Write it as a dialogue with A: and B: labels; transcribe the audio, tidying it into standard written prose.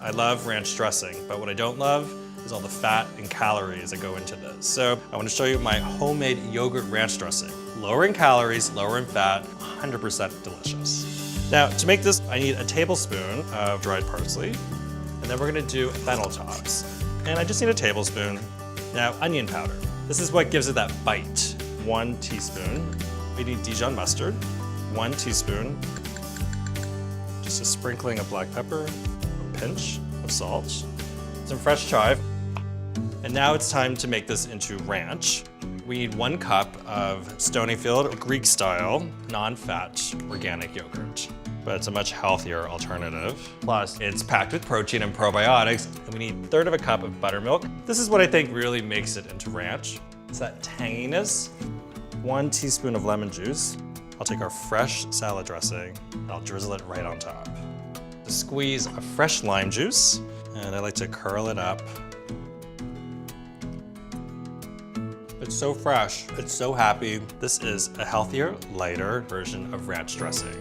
A: I love ranch dressing, but what I don't love is all the fat and calories that go into this. So I want to show you my homemade yogurt ranch dressing. Lower in calories, lower in fat, 100% delicious. Now, to make this, I need a tablespoon of dried parsley, and then we're gonna do fennel tops. And I just need a tablespoon. Now, onion powder. This is what gives it that bite. 1 teaspoon. We need Dijon mustard, 1 teaspoon. Just a sprinkling of black pepper, a pinch of salt, some fresh chive. And now it's time to make this into ranch. We need 1 cup of Stonyfield Greek style, non-fat organic yogurt. But it's a much healthier alternative. Plus, it's packed with protein and probiotics, and we need 1/3 of a cup of buttermilk. This is what I think really makes it into ranch. It's that tanginess. 1 teaspoon of lemon juice. I'll take our fresh salad dressing, and I'll drizzle it right on top. Squeeze a fresh lime juice, and I like to curl it up. It's so fresh, it's so happy. This is a healthier, lighter version of ranch dressing.